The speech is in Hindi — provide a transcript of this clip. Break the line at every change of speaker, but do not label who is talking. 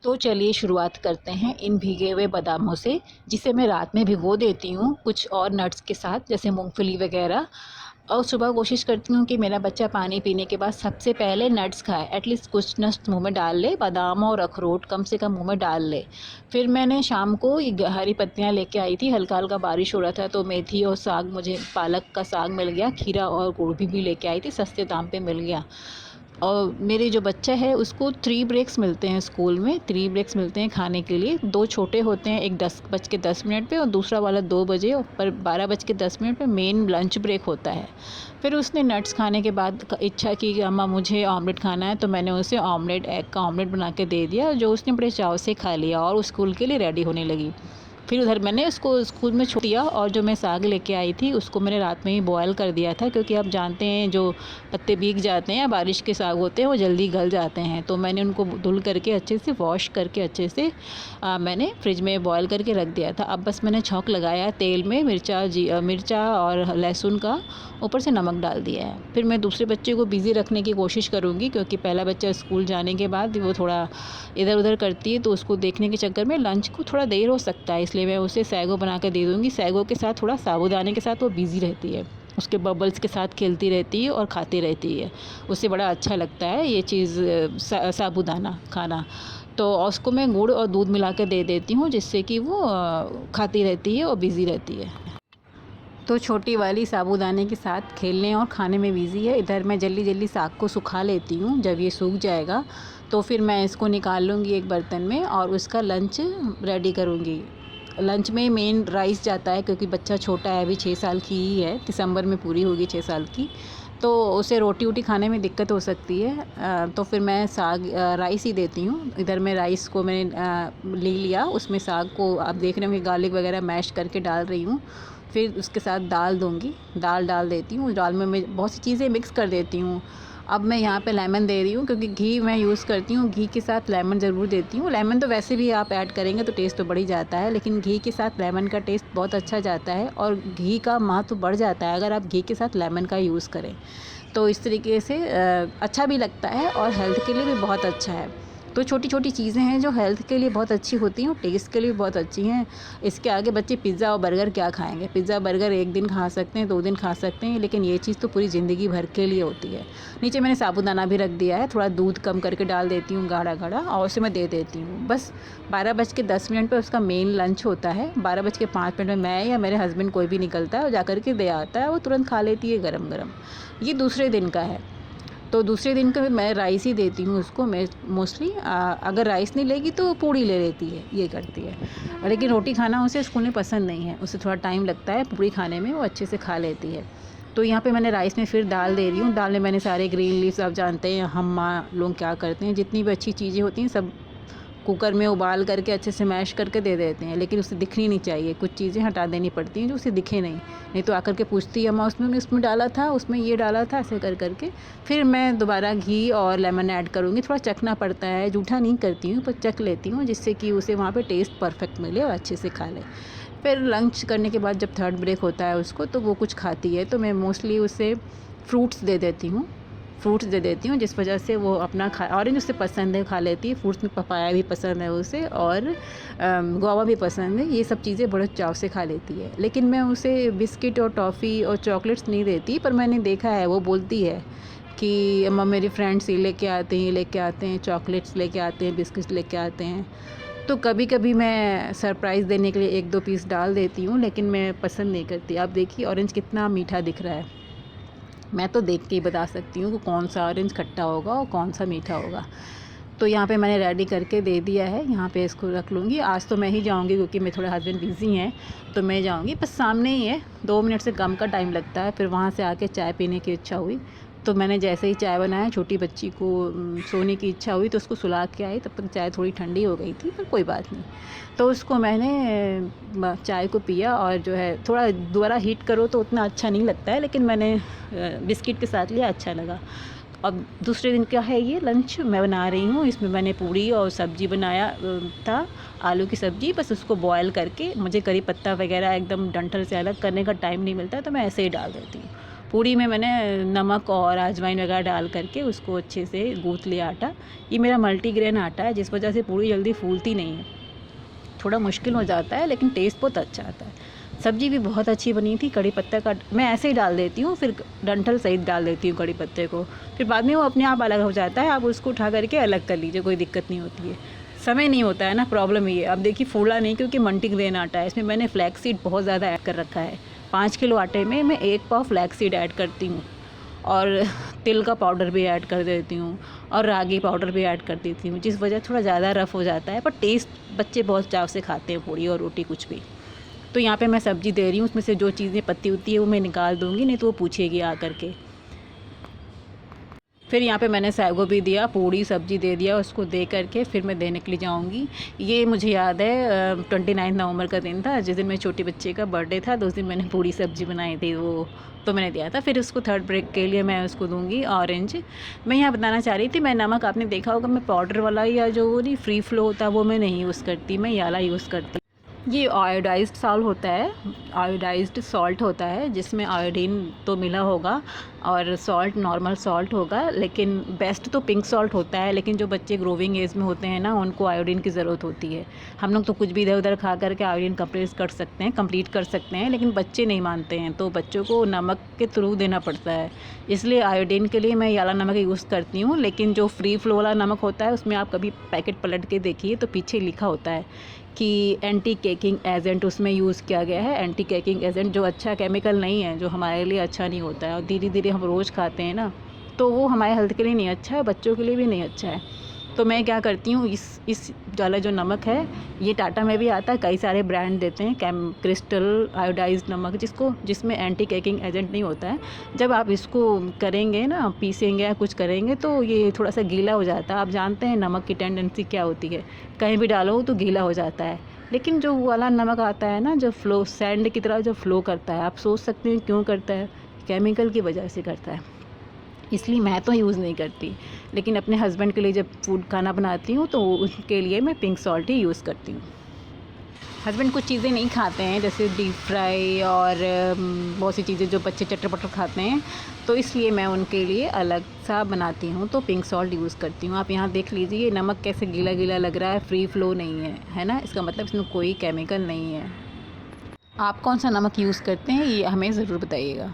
तो चलिए शुरुआत करते हैं इन भीगे हुए बादामों से, जिसे मैं रात में भिगो देती हूँ कुछ और नट्स के साथ, जैसे मूंगफली वगैरह। और सुबह कोशिश करती हूँ कि मेरा बच्चा पानी पीने के बाद सबसे पहले नट्स खाए, एटलीस्ट कुछ नट्स मुंह में डाल ले, बादाम और अखरोट कम से कम मुंह में डाल ले। फिर मैंने शाम को ये हरी पत्तियाँ लेके आई थी, हल्का हल्का बारिश हो रहा था तो मेथी और साग, मुझे पालक का साग मिल गया, खीरा और गोभी भी लेके आई थी, सस्ते दाम पे मिल गया। और मेरे जो बच्चा है उसको 3 ब्रेक्स मिलते हैं स्कूल में, 3 ब्रेक्स मिलते हैं खाने के लिए। 2 छोटे होते हैं, एक 10:10 पे और दूसरा वाला 2 बजे, पर 12:10 पे मेन लंच ब्रेक होता है। फिर उसने नट्स खाने के बाद इच्छा की कि अम्मा मुझे ऑमलेट खाना है, तो मैंने उसे ऑमलेट, एग का ऑमलेट बना के दे दिया, जो उसने बड़े चाव से खा लिया और स्कूल के लिए रेडी होने लगी। फिर उधर मैंने उसको स्कूल में छोड़ दिया, और जो मैं साग लेके आई थी उसको मैंने रात में ही बॉयल कर दिया था, क्योंकि आप जानते हैं जो पत्ते भीग जाते हैं या बारिश के साग होते हैं वो जल्दी गल जाते हैं। तो मैंने उनको धुल करके अच्छे से वॉश करके अच्छे से मैंने फ्रिज में बॉयल करके रख दिया था। अब बस मैंने छौंक लगाया तेल में, मिर्चा और लहसुन का, ऊपर से नमक डाल दिया है। फिर मैं दूसरे बच्चे को बिज़ी रखने की कोशिश करूँगी, क्योंकि पहला बच्चा स्कूल जाने के बाद वो थोड़ा इधर उधर करती है, तो उसको देखने के चक्कर में लंच को थोड़ा देर हो सकता है, इसलिए मैं उसे सैगो बना कर दे दूँगी। सैगो के साथ थोड़ा साबूदाने के साथ वो बिज़ी रहती है, उसके बबल्स के साथ खेलती रहती है और खाती रहती है। उसे बड़ा अच्छा लगता है ये चीज़, साबूदाना खाना। तो उसको मैं गुड़ और दूध मिला के दे देती हूँ, जिससे कि वो खाती रहती है और बिज़ी रहती है। तो छोटी वाली साबूदाने के साथ खेलने और खाने में बिज़ी है। इधर मैं जल्दी जल्दी साग को सुखा लेती हूँ। जब ये सूख जाएगा तो फिर मैं इसको निकाल लूँगी एक बर्तन में और उसका लंच रेडी करूँगी। लंच में मेन राइस जाता है, क्योंकि बच्चा छोटा है, अभी 6 साल की ही है, दिसंबर में पूरी होगी 6 साल की, तो उसे रोटी वोटी खाने में दिक्कत हो सकती है। तो फिर मैं राइस ही देती हूँ। इधर मैं राइस को मैंने ले लिया, उसमें साग को आप देख रहे होंगे गार्लिक वगैरह मैश करके डाल रही हूँ। फिर उसके साथ दाल दूँगी, दाल डाल देती हूँ। दाल में मैं बहुत सी चीज़ें मिक्स कर देती हूँ। अब मैं यहाँ पे लेमन दे रही हूँ, क्योंकि घी मैं यूज़ करती हूँ, घी के साथ लेमन ज़रूर देती हूँ। लेमन तो वैसे भी आप ऐड करेंगे तो टेस्ट तो बढ़ ही जाता है, लेकिन घी के साथ लेमन का टेस्ट बहुत अच्छा जाता है और घी का महत्व बढ़ जाता है अगर आप घी के साथ लेमन का यूज़ करें। तो इस तरीके से अच्छा भी लगता है और हेल्थ के लिए भी बहुत अच्छा है। तो छोटी छोटी चीज़ें हैं जो हेल्थ के लिए बहुत अच्छी होती हैं और टेस्ट के लिए बहुत अच्छी हैं। इसके आगे बच्चे पिज़्ज़ा और बर्गर क्या खाएंगे? पिज़्ज़ा बर्गर एक दिन खा सकते हैं, 2 दिन खा सकते हैं, लेकिन ये चीज़ तो पूरी ज़िंदगी भर के लिए होती है। नीचे मैंने साबूदाना भी रख दिया है, थोड़ा दूध कम करके डाल देती हूँ गाढ़ा गाढ़ा, और उसे मैं दे देती हूँ। बस 12:10 पे उसका मेन लंच होता है। 12:05 में मैं या मेरे हस्बैंड कोई भी निकलता है और जा कर के दे आता है, वो तुरंत खा लेती है गरम गरम। ये दूसरे दिन का है। तो दूसरे दिन का मैं राइस ही देती हूँ उसको। मैं मोस्टली अगर राइस नहीं लेगी तो पूड़ी ले लेती है, ये करती है। लेकिन रोटी खाना उसे स्कूल में पसंद नहीं है, उसे थोड़ा टाइम लगता है पूड़ी खाने में, वो अच्छे से खा लेती है। तो यहाँ पे मैंने राइस में फिर दाल दे रही हूँ। दाल में मैंने सारे ग्रीन लीव्स, आप जानते हैं हम माँ लोग क्या करते हैं, जितनी भी अच्छी चीज़ें होती हैं सब कुकर में उबाल करके अच्छे से मैश करके दे देते हैं, लेकिन उसे दिखनी नहीं चाहिए। कुछ चीज़ें हटा देनी पड़ती हैं जो उसे दिखे नहीं, नहीं तो आकर के पूछती है अम्मा उसमें इसमें डाला था, उसमें ये डाला था, ऐसे कर करके। फिर मैं दोबारा घी और लेमन ऐड करूँगी। थोड़ा चखना पड़ता है, जूठा नहीं करती हूँ पर चख लेती हूँ, जिससे कि उसे वहाँ पे टेस्ट परफेक्ट मिले और अच्छे से खा ले। फिर लंच करने के बाद जब 3rd ब्रेक होता है उसको, तो वो कुछ खाती है, तो मैं मोस्टली उसे फ्रूट्स दे देती हूँ। फ्रूट्स दे देती हूँ, जिस वजह से वो अपना ऑरेंज उसे पसंद है, खा लेती है। फ्रूट्स में पपाया भी पसंद है उसे, और गुआवा भी पसंद है। ये सब चीज़ें बड़े चाव से खा लेती है। लेकिन मैं उसे बिस्किट और टॉफ़ी और चॉकलेट्स नहीं देती, पर मैंने देखा है वो बोलती है कि अम्मा मेरे फ्रेंड्स ये लेके आते हैं, ये लेके आते हैं, चॉकलेट्स लेके आते हैं, बिस्किट्स लेके आते हैं। तो कभी कभी मैं सरप्राइज़ देने के लिए 1-2 पीस डाल देती हूँ, लेकिन मैं पसंद नहीं करती। आप देखिए ऑरेंज कितना मीठा दिख रहा है, मैं तो देख के ही बता सकती हूँ कि कौन सा ऑरेंज खट्टा होगा और कौन सा मीठा होगा। तो यहाँ पे मैंने रेडी करके दे दिया है, यहाँ पे इसको रख लूँगी। आज तो मैं ही जाऊँगी, क्योंकि मेरे थोड़े हस्बैंड बिज़ी हैं, तो मैं जाऊँगी। बस सामने ही है, 2 मिनट से कम का टाइम लगता है। फिर वहाँ से आके चाय पीने की इच्छा हुई, तो मैंने जैसे ही चाय बनाया, छोटी बच्ची को सोने की इच्छा हुई तो उसको सुला के आई, तब तक चाय थोड़ी ठंडी हो गई थी, पर कोई बात नहीं। तो उसको मैंने चाय को पिया, और जो है थोड़ा दोबारा हीट करो तो उतना अच्छा नहीं लगता है, लेकिन मैंने बिस्किट के साथ लिया, अच्छा लगा। अब दूसरे दिन का है ये लंच मैं बना रही हूँ। इसमें मैंने पूड़ी और सब्ज़ी बनाया था, आलू की सब्ज़ी। बस उसको बॉयल करके, मुझे करी पत्ता वगैरह एकदम डंठल से अलग करने का टाइम नहीं मिलता, तो मैं ऐसे ही डाल देती हूँ। पूड़ी में मैंने नमक और अजवाइन वगैरह डाल करके उसको अच्छे से गूँथ लिया आटा। ये मेरा मल्टीग्रेन आटा है, जिस वजह से पूड़ी जल्दी फूलती नहीं है। थोड़ा मुश्किल हो जाता है लेकिन टेस्ट बहुत अच्छा आता है। सब्ज़ी भी बहुत अच्छी बनी थी। कड़ी पत्ता का मैं ऐसे ही डाल देती हूँ, फिर डंठल सहित डाल देती हूँ कड़ी पत्ते को, फिर बाद में वो अपने आप अलग हो जाता है। आप उसको उठा करके अलग कर लीजिए, कोई दिक्कत नहीं होती है। समय नहीं होता है ना, प्रॉब्लम ये है। अब देखिए फूला नहीं क्योंकि मल्टीग्रेन आटा है, इसमें मैंने फ्लैक्स सीड बहुत ज़्यादा ऐड कर रखा है। 5 किलो आटे में मैं 1 पाव फ्लैक्स सीड ऐड करती हूँ और तिल का पाउडर भी ऐड कर देती हूँ और रागी पाउडर भी ऐड कर देती हूँ, जिस वजह थोड़ा ज़्यादा रफ़ हो जाता है, पर टेस्ट बच्चे बहुत चाव से खाते हैं पूड़ी और रोटी कुछ भी। तो यहाँ पे मैं सब्ज़ी दे रही हूँ, उसमें से जो चीज़ें पत्ती होती है वो मैं निकाल दूँगी, नहीं तो वो पूछेगी आ करके। फिर यहाँ पे मैंने सैगो भी दिया, पूड़ी सब्ज़ी दे दिया उसको, दे करके फिर मैं देने के लिए जाऊँगी। ये मुझे याद है 29 नवंबर का दिन था, जिस दिन मेरे छोटे बच्चे का बर्थडे था। तो उस दिन मैंने पूड़ी सब्ज़ी बनाई थी, वो तो मैंने दिया था। फिर उसको थर्ड ब्रेक के लिए मैं उसको दूँगी ऑरेंज। मैं यहाँ बताना चाह रही थी, मैं नमक आपने देखा होगा मैं पाउडर वाला या जो वो नहीं फ्री फ्लो होता है वो मैं नहीं यूज़ करती, मैं ये वाला यूज़ करती। ये आयोडाइज्ड सॉल्ट होता है, आयोडाइज्ड सॉल्ट होता है, जिसमें आयोडीन तो मिला होगा और सॉल्ट नॉर्मल सॉल्ट होगा, लेकिन बेस्ट तो पिंक सॉल्ट होता है। लेकिन जो बच्चे ग्रोविंग एज में होते हैं ना, उनको आयोडीन की ज़रूरत होती है। हम लोग तो कुछ भी इधर उधर खा करके आयोडीन कंप्लीट कर सकते हैं, लेकिन बच्चे नहीं मानते हैं, तो बच्चों को नमक के थ्रू देना पड़ता है। इसलिए आयोडीन के लिए मैं ये वाला नमक यूज़ करती हूँ। लेकिन जो फ्री फ्लो वाला नमक होता है, उसमें आप कभी पैकेट पलट के देखिए तो पीछे लिखा होता है कि एंटी केकिंग एजेंट उसमें यूज़ किया गया है। एंटी केकिंग एजेंट जो अच्छा केमिकल नहीं है, जो हमारे लिए अच्छा नहीं होता है, और धीरे धीरे हम रोज़ खाते हैं ना, तो वो हमारे हेल्थ के लिए नहीं अच्छा है, बच्चों के लिए भी नहीं अच्छा है। तो मैं क्या करती हूँ, इस वाला जो नमक है, ये टाटा में भी आता है, कई सारे ब्रांड देते हैं क्रिस्टल आयोडाइज्ड नमक, जिसमें एंटी केकिंग एजेंट नहीं होता है। जब आप इसको करेंगे ना, पीसेंगे या कुछ करेंगे, तो ये थोड़ा सा गीला हो जाता है। आप जानते हैं नमक की टेंडेंसी क्या होती है, कहीं भी डालो तो गीला हो जाता है। लेकिन जो वाला नमक आता है ना, जो फ्लो सैंड की तरह जो फ्लो करता है, आप सोच सकते हैं क्यों करता है, केमिकल की वजह से करता है। इसलिए मैं तो यूज़ नहीं करती, लेकिन अपने हस्बैंड के लिए जब फूड खाना बनाती हूँ तो उनके लिए मैं पिंक सॉल्ट ही यूज़ करती हूँ। हस्बैंड कुछ चीज़ें नहीं खाते हैं, जैसे डीप फ्राई और बहुत सी चीज़ें जो बच्चे चटर पटर खाते हैं, तो इसलिए मैं उनके लिए अलग सा बनाती हूँ, तो पिंक सॉल्ट यूज़ करती हूँ। आप यहाँ देख लीजिए नमक कैसे गीला गीला लग रहा है, फ्री फ्लो नहीं है ना, इसका मतलब इसमें कोई केमिकल नहीं है। आप कौन सा नमक यूज़ करते हैं, ये हमें ज़रूर बताइएगा।